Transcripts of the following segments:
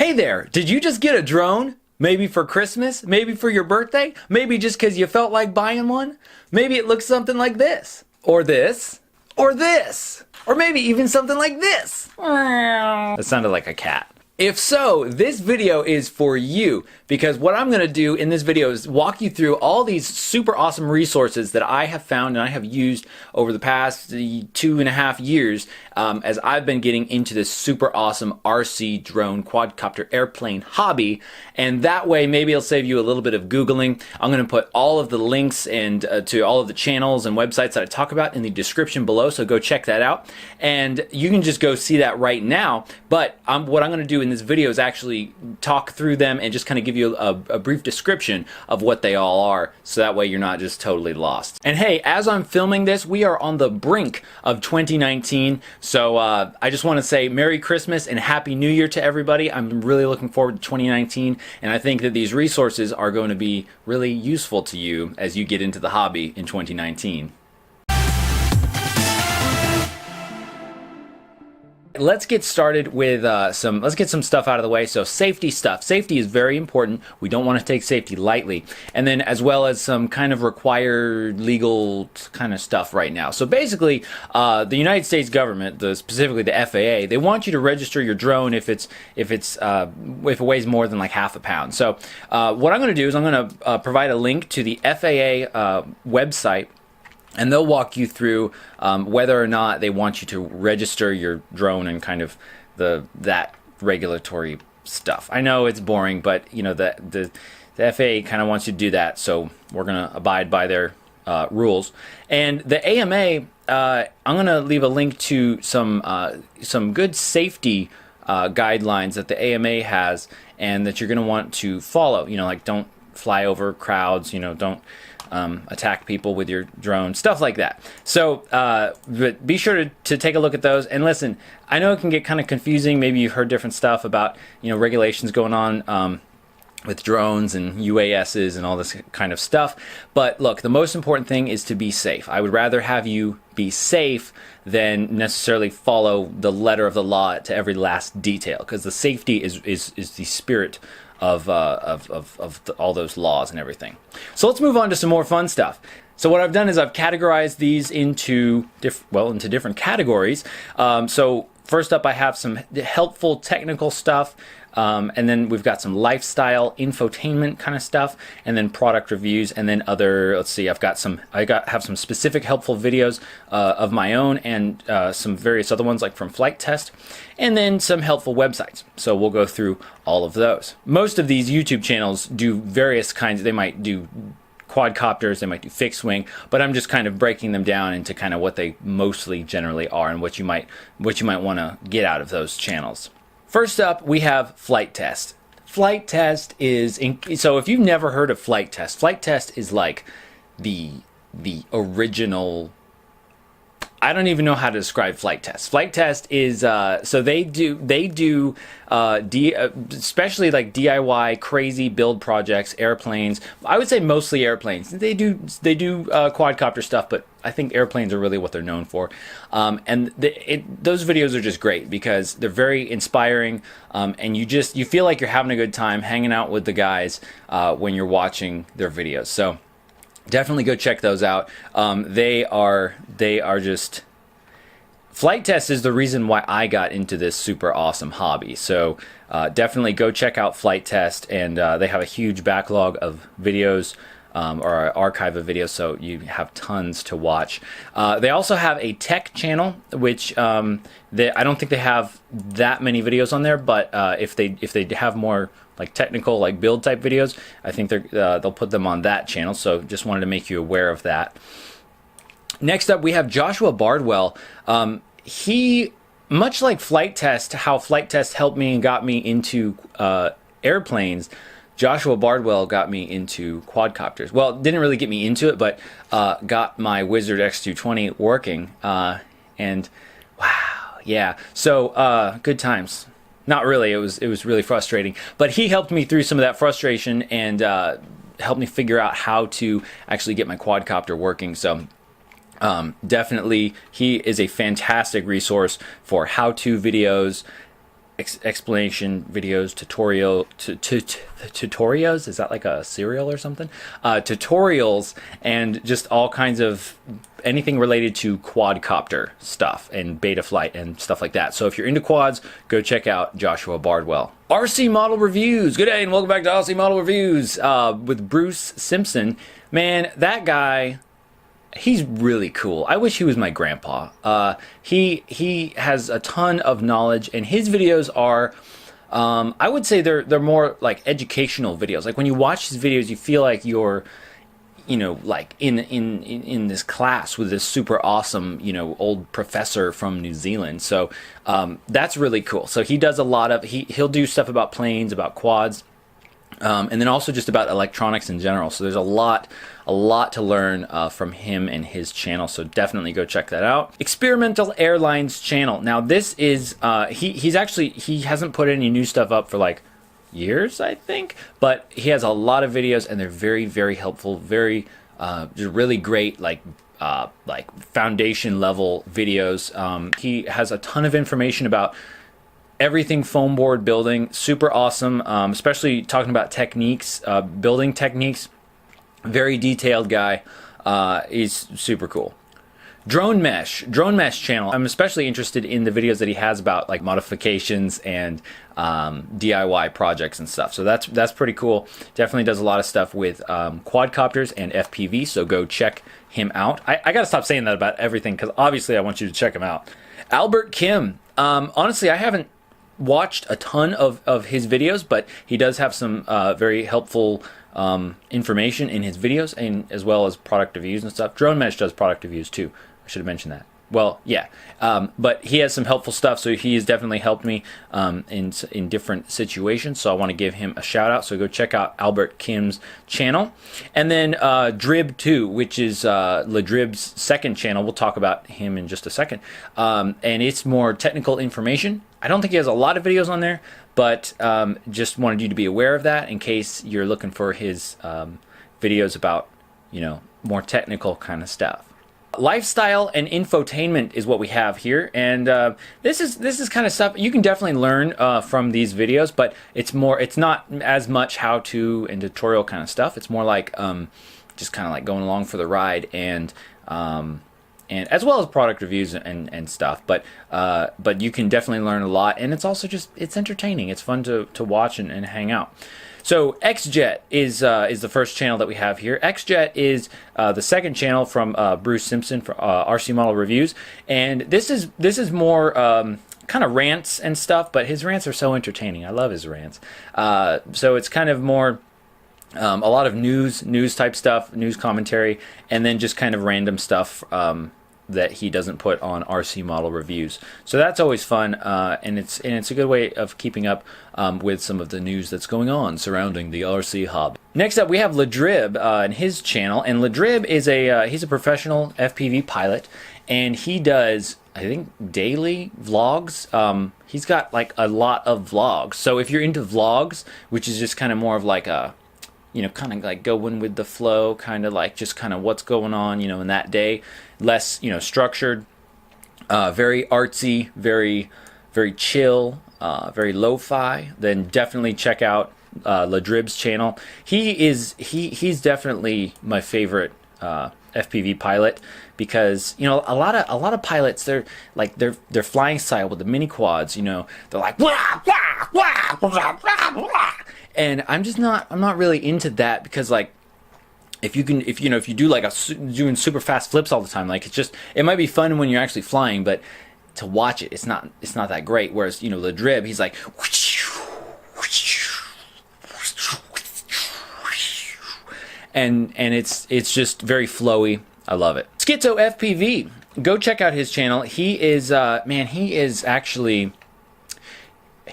Hey there, did you just get a drone? Maybe for Christmas? Maybe for your birthday? Maybe just because you felt like buying one? Maybe it looks something like this. Or this. Or this. Or maybe even something like this. That sounded like a cat. If so, this video is for you, because what I'm going to do in this video is walk you through all these super awesome resources that I have found and I have used over the past 2.5 years as I've been getting into this super awesome RC drone quadcopter airplane hobby. And that way maybe it'll save you a little bit of Googling. I'm going to put all of the links and to all of the channels and websites that I talk about in the description below, so go check that out. And you can just go see that right now. But what I'm going to do in this video is actually talk through them and just kind of give you a brief description of what they all are, so that way you're not just totally lost. And hey, as I'm filming this, we are on the brink of 2019, so I just want to say Merry Christmas and Happy New Year to everybody. I'm really looking forward to 2019, and I think that these resources are going to be really useful to you as you get into the hobby in 2019. Let's get started with let's get some stuff out of the way. So safety stuff. Safety is very important. We don't want to take safety lightly. And then as well as some kind of required legal kind of stuff right now. So basically, the United States government, specifically the FAA, they want you to register your drone if it weighs more than like half a pound. So what I'm going to do is I'm going to provide a link to the FAA website, and they'll walk you through whether or not they want you to register your drone and kind of that regulatory stuff. I know it's boring, but you know the FAA kind of wants you to do that, so we're gonna abide by their rules. And the AMA, I'm gonna leave a link to some good safety guidelines that the AMA has, and that you're gonna want to follow. You know, like don't fly over crowds. You know, don't attack people with your drone, stuff like that. So but be sure to take a look at those. And listen, I know it can get kind of confusing. Maybe you've heard different stuff about, you know, regulations going on with drones and UASs and all this kind of stuff. But look, the most important thing is to be safe. I would rather have you be safe than necessarily follow the letter of the law to every last detail, because the safety is the spirit of all those laws and everything. So let's move on to some more fun stuff. So what I've done is I've categorized these into different categories. So first up, I have some helpful technical stuff. And then we've got some lifestyle, infotainment kind of stuff, and then product reviews, and then other. Let's see, have some specific helpful videos of my own, and some various other ones like from Flight Test, and then some helpful websites. So we'll go through all of those. Most of these YouTube channels do various kinds. They might do quadcopters, they might do fixed wing, but I'm just kind of breaking them down into kind of what they mostly generally are, and what you might want to get out of those channels. First up, we have Flight Test. Flight Test is, so if you've never heard of Flight Test is like the original. I don't even know how to describe Flight Test. Flight Test is so they do especially like DIY crazy build projects, airplanes. I would say mostly airplanes. They do quadcopter stuff, but I think airplanes are really what they're known for. And those videos are just great because they're very inspiring, and you feel like you're having a good time hanging out with the guys when you're watching their videos. So definitely go check those out. They are just. Flight Test is the reason why I got into this super awesome hobby. So definitely go check out Flight Test, and they have a huge backlog of videos, or an archive of videos, so you have tons to watch. They also have a tech channel, which I don't think they have that many videos on there, but if they have more like technical, like build type videos, I think they'll put them on that channel. So just wanted to make you aware of that. Next up, we have Joshua Bardwell. He, much like Flight Test, how Flight Test helped me and got me into airplanes, Joshua Bardwell got me into quadcopters. Well, didn't really get me into it, but got my Wizard X220 working. And wow, yeah. So good times. Not really. It was really frustrating. But he helped me through some of that frustration and helped me figure out how to actually get my quadcopter working. So definitely, he is a fantastic resource for how-to videos, explanation videos, tutorials. Is that like a cereal or something? Tutorials, and just all kinds of anything related to quadcopter stuff and beta flight and stuff like that. So if you're into quads, go check out Joshua Bardwell. RC Model Reviews. Good day and welcome back to RC Model Reviews with Bruce Simpson. Man, that guy, he's really cool. I wish he was my grandpa. He has a ton of knowledge, and his videos are, I would say they're more like educational videos. Like when you watch his videos, you feel like you're, you know, like in this class with this super awesome, you know, old professor from New Zealand. So that's really cool. So he does a lot of, he'll do stuff about planes, about quads, and then also just about electronics in general. So there's a lot to learn from him and his channel. So definitely go check that out. Experimental Airlines channel. Now this is he hasn't put any new stuff up for like years, I think, but he has a lot of videos and they're very, very helpful, very just really great, like foundation level videos. He has a ton of information about everything foam board building. Super awesome, especially talking about techniques, building techniques. Very detailed guy. He's super cool. Drone Mesh channel. I'm especially interested in the videos that he has about like modifications and DIY projects and stuff. So that's pretty cool. Definitely does a lot of stuff with quadcopters and FPV. So go check him out. I gotta stop saying that about everything because obviously I want you to check him out. Albert Kim. Honestly, I haven't watched a ton of his videos, but he does have some very helpful information in his videos, and as well as product reviews and stuff. Drone Mesh does product reviews too. I should have mentioned that. Well, yeah, but he has some helpful stuff, so he has definitely helped me in different situations, so I want to give him a shout out. So go check out Albert Kim's channel. And then Drib 2, which is Ledrib's second channel. We'll talk about him in just a second. And it's more technical information. I don't think he has a lot of videos on there, but just wanted you to be aware of that in case you're looking for his videos about, you know, more technical kind of stuff. Lifestyle and infotainment is what we have here, and this is kind of stuff you can definitely learn from these videos, but it's not as much how to and tutorial kind of stuff. It's more like just kind of like going along for the ride, and as well as product reviews and stuff, but you can definitely learn a lot, and it's also just, it's entertaining. It's fun to watch and hang out. So XJet is the first channel that we have here. XJet is the second channel from Bruce Simpson for RC Model Reviews, and this is more kind of rants and stuff, but his rants are so entertaining. I love his rants. So it's kind of more a lot of news type stuff, news commentary, and then just kind of random stuff that he doesn't put on RC Model Reviews. So that's always fun, and it's a good way of keeping up with some of the news that's going on surrounding the RC hub. Next up, we have Ledrib and his channel, and Ledrib is he's a professional FPV pilot, and he does, I think, daily vlogs. He's got like a lot of vlogs. So if you're into vlogs, which is just kind of more of like a, you know, kind of like going with the flow, kind of like just kind of what's going on, you know, in that day, less, you know, structured, very artsy, very chill, very lo-fi, then definitely check out Ledrib's channel. He's definitely my favorite FPV pilot, because, you know, a lot of pilots, they're like their flying style with the mini quads, you know, they're like wah, wah, wah, wah, wah, wah. And I'm not really into that, because like if you do like doing super fast flips all the time, like it might be fun when you're actually flying, but to watch it, it's not that great. Whereas, you know, Ledrib, he's like and it's just very flowy. I love it. Schizo FPV, go check out his channel. He is man, he is actually,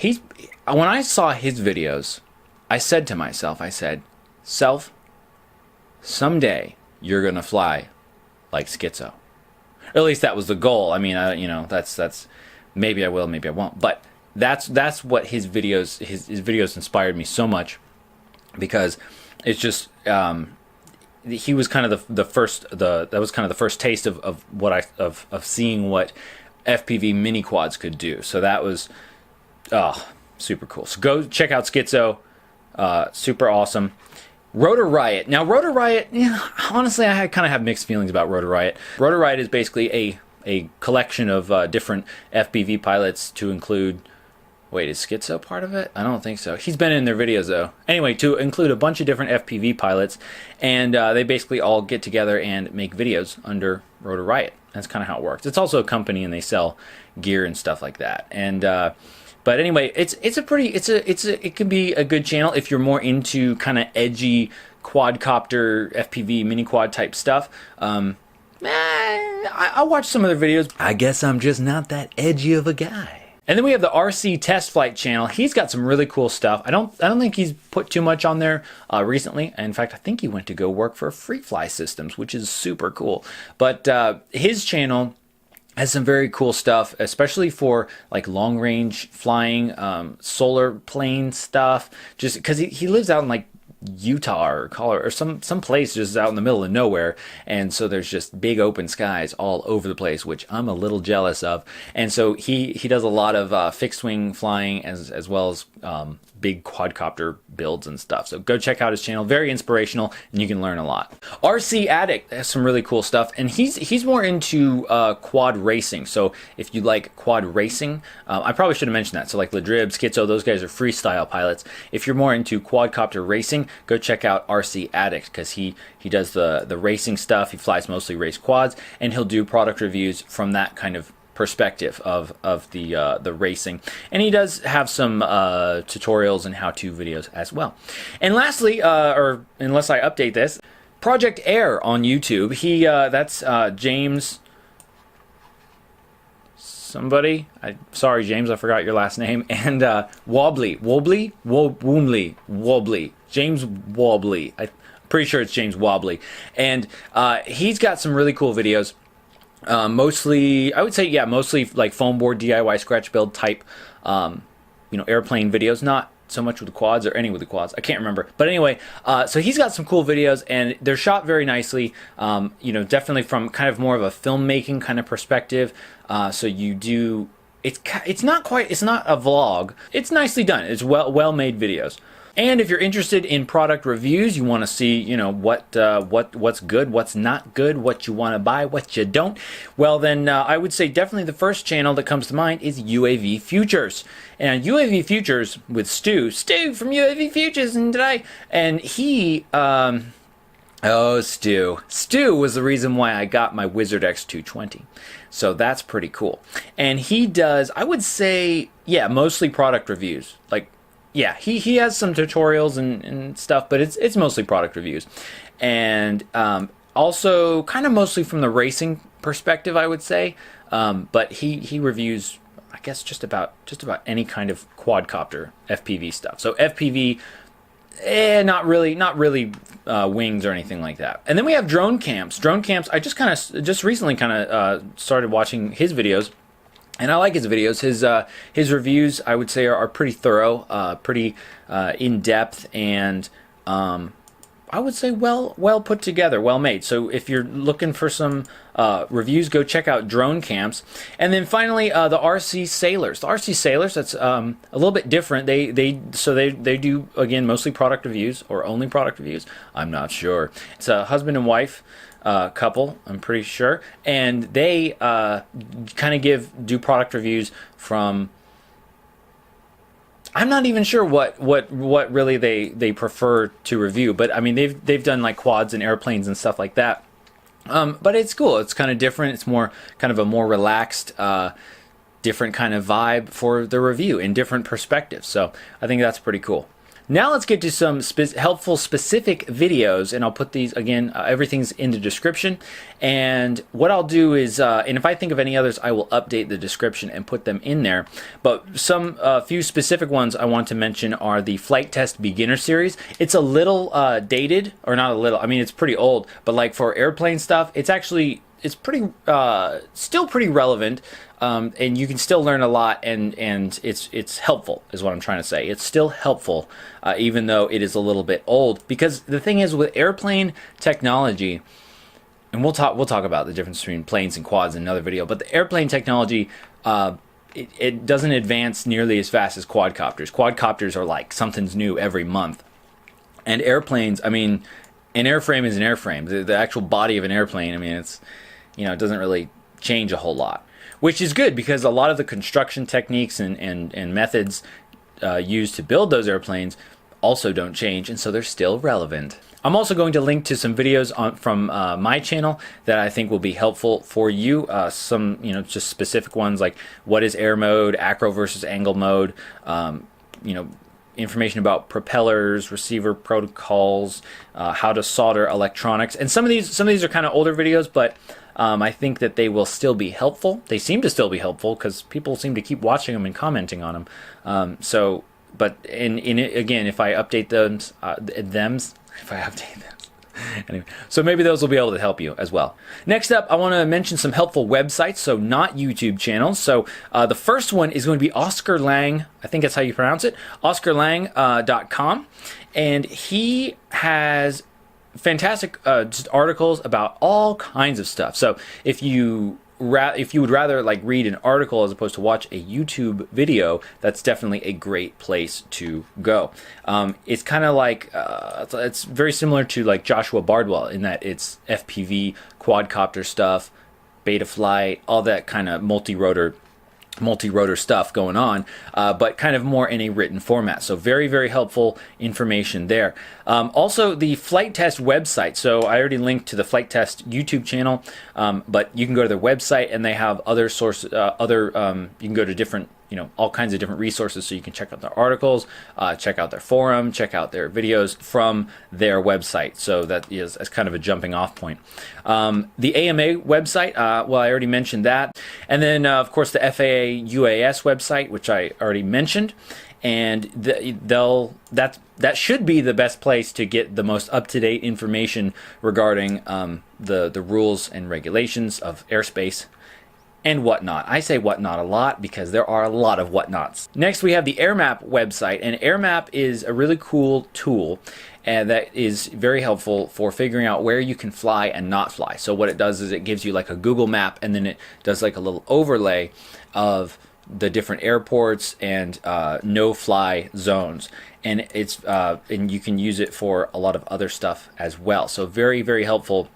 when I saw his videos, I said to myself, self, someday you're gonna fly like Schizo. Or at least that was the goal. I mean, you know, that's maybe I will, maybe I won't. But that's what his videos inspired me so much, because it's just he was kind of the first taste of seeing what FPV mini quads could do. So that was Oh, super cool. So go check out Schizo. Super awesome. Rotor Riot. Now, Rotor Riot, honestly, I kind of have mixed feelings about Rotor Riot. Rotor Riot is basically a collection of different FPV pilots to include... Wait, is Schizo part of it? I don't think so. He's been in their videos, though. Anyway, to include a bunch of different FPV pilots, and they basically all get together and make videos under Rotor Riot. That's kind of how it works. It's also a company, and they sell gear and stuff like that. And but anyway, it can be a good channel if you're more into kind of edgy quadcopter FPV mini quad type stuff. I'll watch some of their videos. I guess I'm just not that edgy of a guy. And then we have the RCTestFlight channel. He's got some really cool stuff. I don't think he's put too much on there recently. In fact, I think he went to go work for Free Fly Systems, which is super cool. But his channel has some very cool stuff, especially for like long range flying, solar plane stuff. Just because he lives out in like Utah or Colorado or some place just out in the middle of nowhere, and so there's just big open skies all over the place, which I'm a little jealous of. And so he does a lot of fixed wing flying as well as big quadcopter builds and stuff. So go check out his channel. Very inspirational, and you can learn a lot. RC Addict has some really cool stuff, and he's more into quad racing. So if you like quad racing, I probably should have mentioned that. So like Ledrib, Schizo, those guys are freestyle pilots. If you're more into quadcopter racing, go check out RC Addict, because he does the racing stuff. He flies mostly race quads, and he'll do product reviews from that kind of perspective of the racing, and he does have some tutorials and how-to videos as well. And lastly, or unless I update this, Project Air on YouTube. That's James somebody. Sorry, James, I forgot your last name. And Wobbly, James Wobbly. I'm pretty sure it's James Wobbly, and he's got some really cool videos. Mostly, I would say, yeah, mostly like foam board DIY scratch build type, airplane videos. Not so much with the quads, or any with the quads. I can't remember. But anyway, so he's got some cool videos, and they're shot very nicely. Definitely from kind of more of a filmmaking kind of perspective. So you do. It's not a vlog. It's nicely done. It's well made videos. And if you're interested in product reviews, you want to see, what's good, what's not good, what you want to buy, what you don't, well then I would say definitely the first channel that comes to mind is UAV Futures. And UAV Futures with Stu from UAV Futures, and he, Stu was the reason why I got my Wizard X220. So that's pretty cool. And he does, I would say, yeah, mostly product reviews. Yeah, he has some tutorials and stuff, but it's mostly product reviews, and also kind of mostly from the racing perspective, I would say. But he reviews, I guess, just about any kind of quadcopter FPV stuff. So FPV, not really wings or anything like that. And then we have DroneCamps. DroneCamps, I just recently started watching his videos. And I like his videos. His reviews, I would say, are pretty thorough, pretty in depth, and I would say well put together, well made. So if you're looking for some reviews, go check out DroneCamps. And then finally, the RC Sailors. The RC Sailors, that's a little bit different. They do, again, mostly product reviews, or only product reviews. I'm not sure. It's a husband and wife couple, I'm pretty sure, and they kind of do product reviews from. I'm not even sure what really they prefer to review, but I mean they've done like quads and airplanes and stuff like that. But it's cool. It's kind of different. It's more kind of a more relaxed, different kind of vibe for the review in different perspectives. So I think that's pretty cool. Now let's get to some helpful specific videos, and I'll put these, again, everything's in the description. And what I'll do is, and if I think of any others, I will update the description and put them in there. But some few specific ones I want to mention are the Flight Test Beginner Series. It's a little dated, or not a little, I mean it's pretty old, but like for airplane stuff, it's pretty still pretty relevant. And you can still learn a lot, and it's helpful, is what I'm trying to say. It's still helpful, even though it is a little bit old. Because the thing is, with airplane technology, and we'll talk about the difference between planes and quads in another video. But the airplane technology, it doesn't advance nearly as fast as quadcopters. Quadcopters are like something's new every month. And airplanes, I mean, an airframe is an airframe. The actual body of an airplane, I mean, it's, it doesn't really change a whole lot. Which is good because a lot of the construction techniques and methods used to build those airplanes also don't change, and so they're still relevant. I'm also going to link to some videos from my channel that I think will be helpful for you. Some, just specific ones like what is air mode, acro versus angle mode, information about propellers, receiver protocols, how to solder electronics. And some of these are kind of older videos, but I think that they will still be helpful. They seem to still be helpful because people seem to keep watching them and commenting on them. But again, if I update anyway, so maybe those will be able to help you as well. Next up, I want to mention some helpful websites, so not YouTube channels. So the first one is going to be Oscar Lang, I think that's how you pronounce it, oscarlang.com, and he has fantastic just articles about all kinds of stuff. So if you would rather like read an article as opposed to watch a YouTube video, that's definitely a great place to go. It's kind of like it's very similar to like Joshua Bardwell in that it's FPV, quadcopter stuff, Betaflight, all that kind of multi-rotor stuff going on, but kind of more in a written format. So very, very helpful information there. Also, the Flight Test website. So I already linked to the Flight Test YouTube channel, but you can go to their website and they have other sources, you can go to different, all kinds of different resources, so you can check out their articles, check out their forum, check out their videos from their website. So that is as kind of a jumping off point. The AMA website, well, I already mentioned that. And then, of course, the FAA UAS website, which I already mentioned. And that should be the best place to get the most up-to-date information regarding the rules and regulations of airspace and whatnot. I say whatnot a lot because there are a lot of whatnots. Next, we have the AirMap website, and AirMap is a really cool tool and that is very helpful for figuring out where you can fly and not fly. So what it does is it gives you like a Google map, and then it does like a little overlay of the different airports and no-fly zones, and it's and you can use it for a lot of other stuff as well. So very, very helpful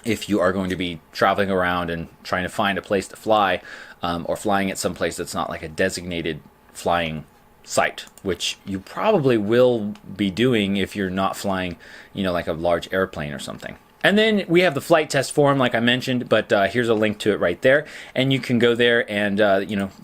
if you are going to be traveling around and trying to find a place to fly, or flying at some place that's not like a designated flying site, which you probably will be doing if you're not flying, like a large airplane or something. And then we have the Flight Test forum, like I mentioned, but here's a link to it right there, and you can go there and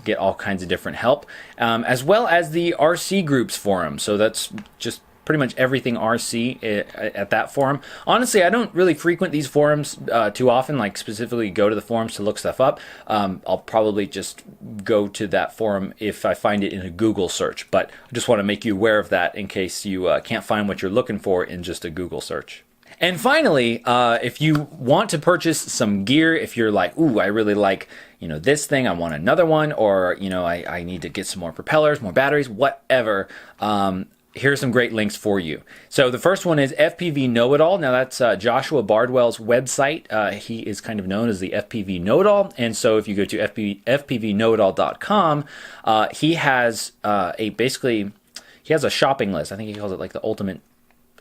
get all kinds of different help, as well as the RC groups forum. So that's just pretty much everything RC at that forum. Honestly, I don't really frequent these forums too often, like specifically go to the forums to look stuff up. I'll probably just go to that forum if I find it in a Google search, but I just want to make you aware of that in case you can't find what you're looking for in just a Google search. And finally, if you want to purchase some gear, if you're like, ooh, I really like, this thing, I want another one, or, I need to get some more propellers, more batteries, whatever, here's some great links for you. So the first one is FPV Know-It-All. Now that's Joshua Bardwell's website. He is kind of known as the FPV Know-It-All. And so if you go to fpvknowitoall.com, he has he has a shopping list. I think he calls it like the ultimate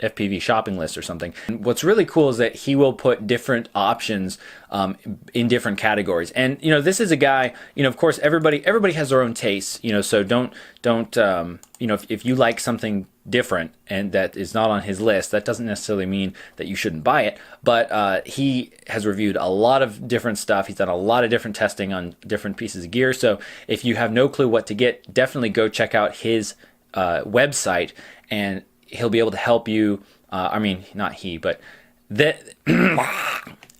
FPV shopping list or something. And what's really cool is that he will put different options in different categories. And this is a guy, of course everybody has their own tastes, so don't if you like something different and that is not on his list, that doesn't necessarily mean that you shouldn't buy it. But he has reviewed a lot of different stuff. He's done a lot of different testing on different pieces of gear. So if you have no clue what to get, definitely go check out his website, and he'll be able to help you. Not he, but that.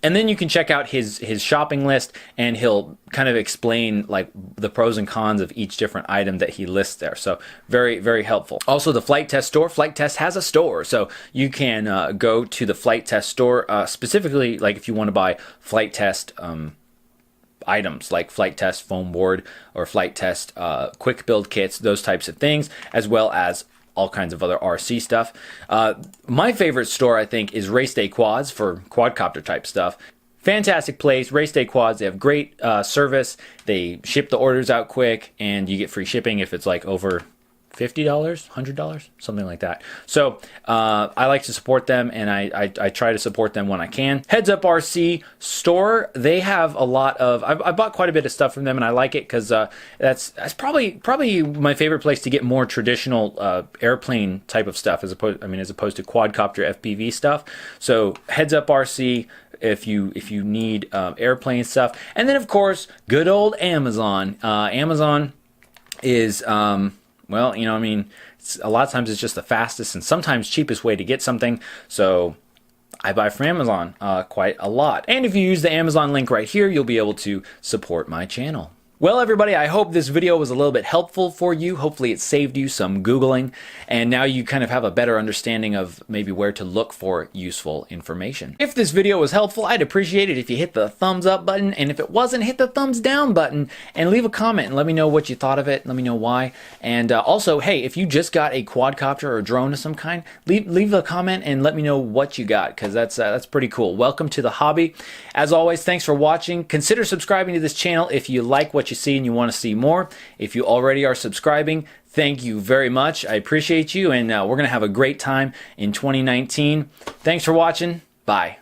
And then you can check out his shopping list, and he'll kind of explain like the pros and cons of each different item that he lists there. So very, very helpful. Also, the Flight Test store. Flight Test has a store, so you can go to the Flight Test store specifically, like if you want to buy Flight Test items like Flight Test foam board or Flight Test quick build kits, those types of things, as well as all kinds of other RC stuff. My favorite store, I think, is Race Day Quads for quadcopter type stuff. fantastic place. Race Day Quads, they have great service. They ship the orders out quick, and you get free shipping if it's like over $50, $100, something like that. So I like to support them, and I try to support them when I can. Heads Up RC store, they have a lot of, I bought quite a bit of stuff from them, and I like it because that's probably my favorite place to get more traditional airplane type of stuff as opposed to quadcopter FPV stuff. So Heads Up RC, if you need airplane stuff. And then of course, good old Amazon. Amazon is well, you know, I mean, a lot of times it's just the fastest and sometimes cheapest way to get something. So I buy from Amazon quite a lot. And if you use the Amazon link right here, you'll be able to support my channel. Well, everybody, I hope this video was a little bit helpful for you. Hopefully it saved you some Googling, and now you kind of have a better understanding of maybe where to look for useful information. If this video was helpful, I'd appreciate it if you hit the thumbs up button, and if it wasn't, hit the thumbs down button, and leave a comment and let me know what you thought of it. Let me know why. And also, hey, if you just got a quadcopter or a drone of some kind, leave a comment and let me know what you got, because that's pretty cool. Welcome to the hobby. As always, thanks for watching. Consider subscribing to this channel if you like what you see and you want to see more. If you already are subscribing, thank you very much. I appreciate you, and we're going to have a great time in 2019. Thanks for watching. Bye.